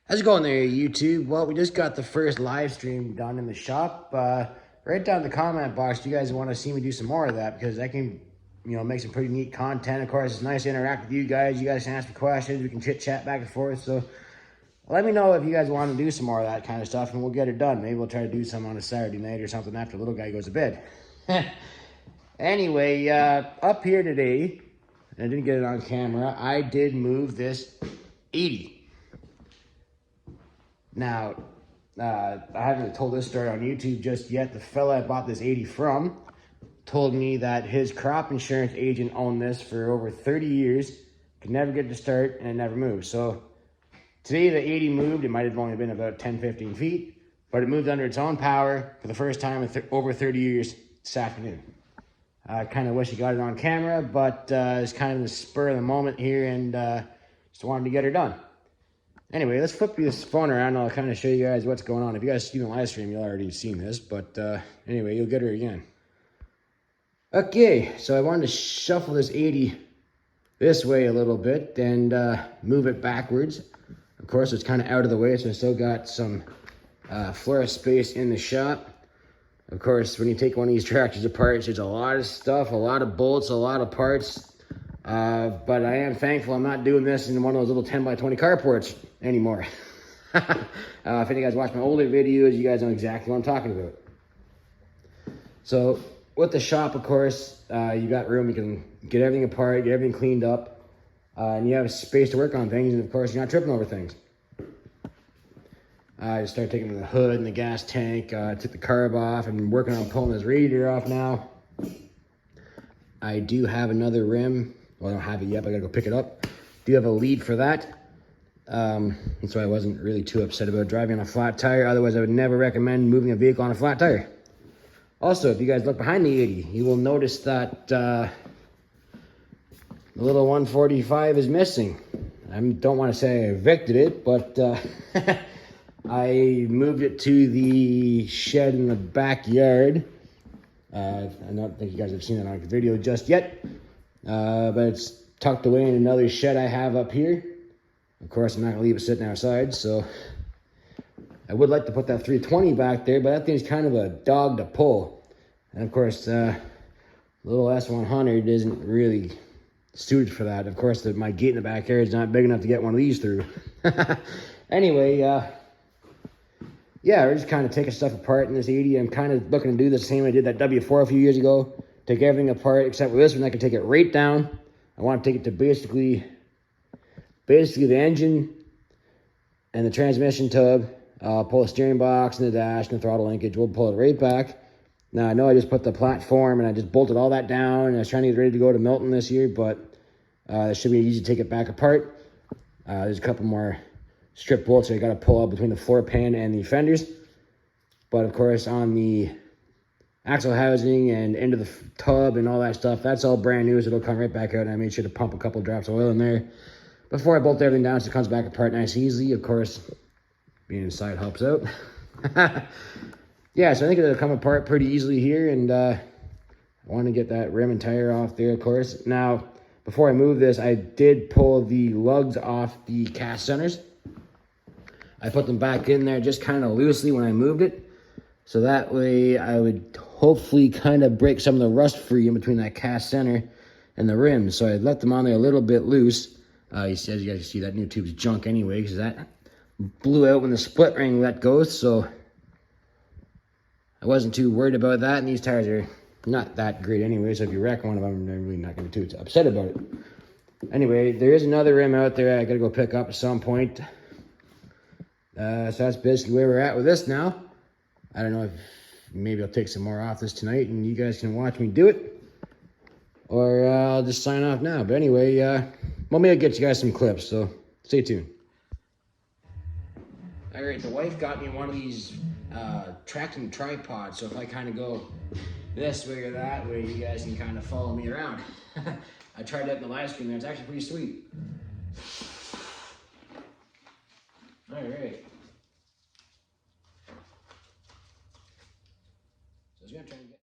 How's it going there, YouTube? Well, we just got the first live stream done in the shop. Write down in the comment box if you guys want to see me do some more of that, because I can, make some pretty neat content. Of course, it's nice to interact with you guys. You guys can ask me questions. We can chit-chat back and forth. So let me know if you guys want to do some more of that kind of stuff, and we'll get it done. Maybe we'll try to do some on a Saturday night or something after the little guy goes to bed. Anyway, up here today, and I didn't get it on camera, I did move this 80. Now, I haven't really told this story on YouTube just yet. The fella I bought this 80 from told me that his crop insurance agent owned this for over 30 years, could never get it to start, and it never moved. So today the 80 moved. It might have only been about 10, 15 feet, but it moved under its own power for the first time in over 30 years this afternoon. I kind of wish he got it on camera, but it's kind of the spur of the moment here, and just wanted to get her done. Anyway, let's flip this phone around and I'll kind of show you guys what's going on. If you guys see the live stream, you'll already seen this, but anyway, you'll get her again. Okay, so I wanted to shuffle this 80 this way a little bit and move it backwards. Of course, it's kind of out of the way, so I still got some floor space in the shop. Of course, when you take one of these tractors apart, there's a lot of stuff, a lot of bolts, a lot of parts. But I am thankful I'm not doing this in one of those little 10 by 20 carports anymore. If any of you guys watch my older videos, you guys know exactly what I'm talking about. So with the shop, of course, you got room. You can get everything apart, get everything cleaned up, and you have space to work on things. And of course, you're not tripping over things. I just started taking the hood and the gas tank, took the carb off. I'm working on pulling this radiator off now. I do have another rim. Well, I don't have it yet, but I gotta go pick it up. Do have a lead for that. And so I wasn't really too upset about driving on a flat tire. Otherwise, I would never recommend moving a vehicle on a flat tire. Also, if you guys look behind the 80, you will notice that the little 145 is missing. I don't want to say I evicted it, but I moved it to the shed in the backyard. I don't think you guys have seen that on the video just yet, but it's tucked away in another shed I have up here. Of course, I'm not going to leave it sitting outside, so I would like to put that 320 back there, but that thing's kind of a dog to pull. And of course, the little S100 isn't really suited for that. Of course, my gate in the backyard is not big enough to get one of these through. Anyway, yeah, we're just kind of taking stuff apart in this 80. I'm kind of looking to do the same I did that W4 a few years ago. Take everything apart, except for this one, I can take it right down. I want to take it to basically the engine and the transmission tub. Pull the steering box and the dash and the throttle linkage. We'll pull it right back. Now, I know I just put the platform and I just bolted all that down. And I was trying to get ready to go to Milton this year, but it should be easy to take it back apart. There's a couple more strip bolts I got to pull out between the floor pan and the fenders. But of course, on the axle housing and into the tub and all that stuff, that's all brand new, so it'll come right back out. And I made sure to pump a couple drops of oil in there before I bolt everything down so it comes back apart nice and easy. Of course, being inside helps out. Yeah, so I think it'll come apart pretty easily here, and I want to get that rim and tire off there, of course. Now, before I move this, I did pull the lugs off the cast centers. I put them back in there just kind of loosely when I moved it, so that way I would hopefully kind of break some of the rust free in between that cast center and the rim. So I left them on there a little bit loose. As you guys can see, that new tube's junk anyway, because that blew out when the split ring let go, so I wasn't too worried about that. And these tires are not that great anyway, so if you wreck one of them, I'm really not going to be too upset about it. Anyway, there is another rim out there I got to go pick up at some point. So that's basically where we're at with this now. I don't know if maybe I'll take some more off this tonight and you guys can watch me do it. Or I'll just sign off now. But anyway, well, maybe I'll get you guys some clips, so stay tuned. All right, the wife got me one of these tracking tripods, so if I kind of go this way or that way, you guys can kind of follow me around. I tried that in the live stream there. It's actually pretty sweet. All right. So I was going to try and get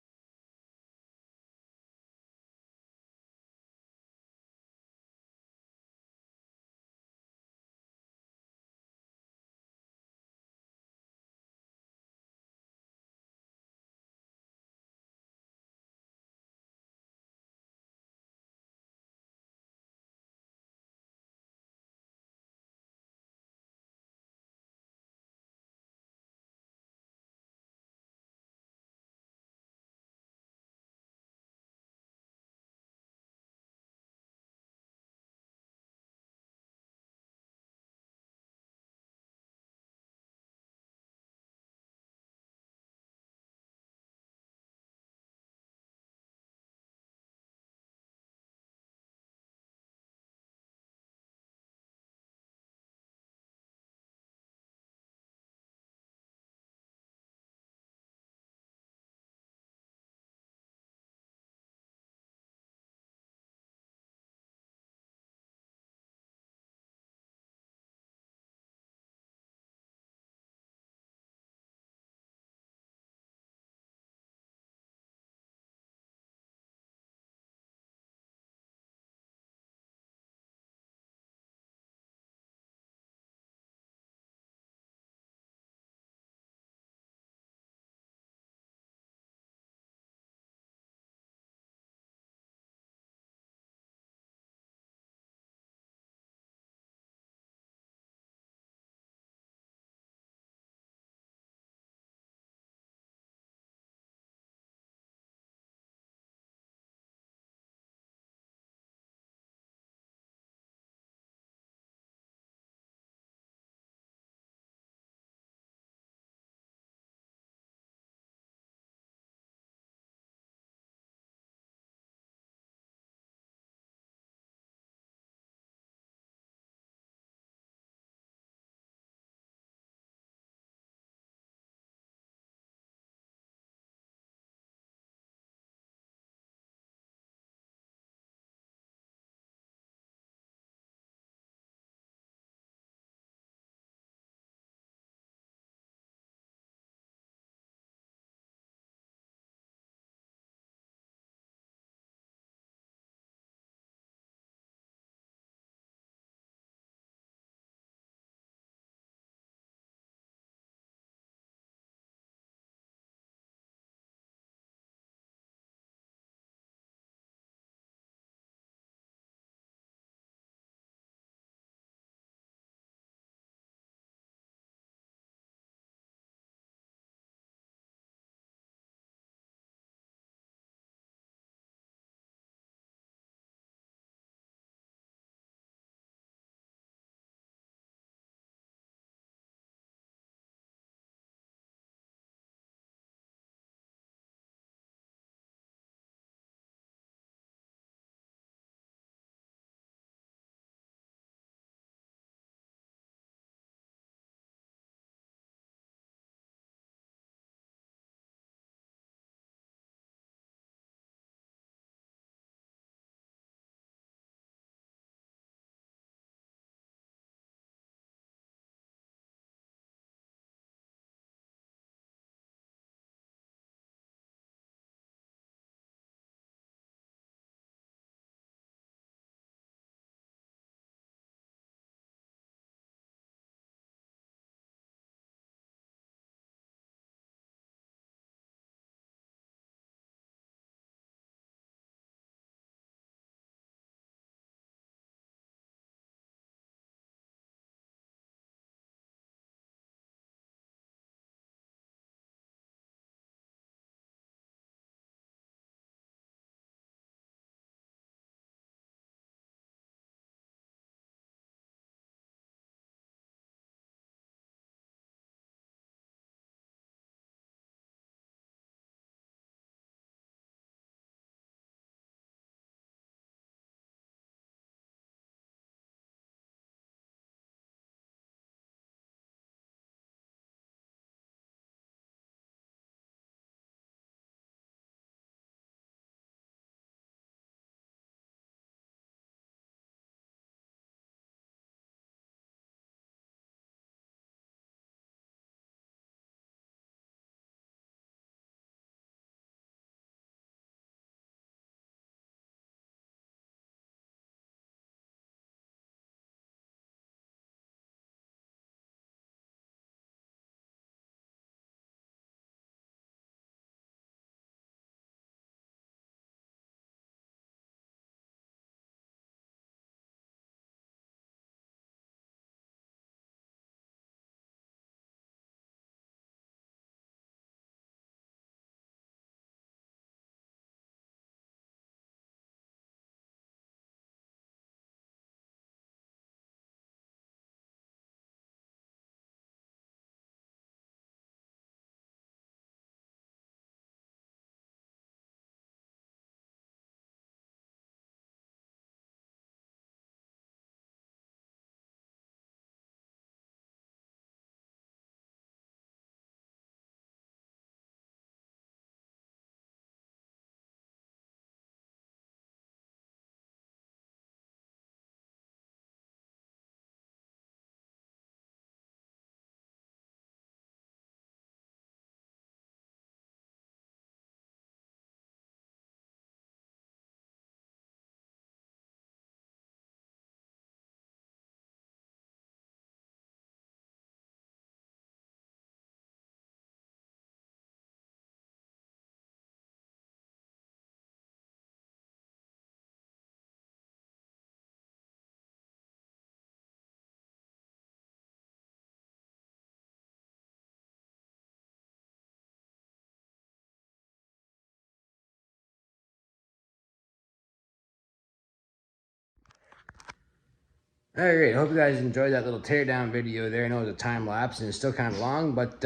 All right, hope you guys enjoyed that little teardown video there. I know it was a time lapse and it's still kind of long, but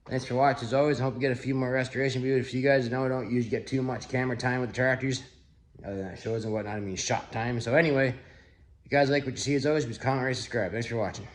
thanks for watching as always. I hope you get a few more restoration videos. If you guys know, I don't usually get too much camera time with the tractors, other than shows and whatnot. I mean shop time. So anyway, if you guys like what you see as always, please comment, rate, subscribe. Thanks for watching.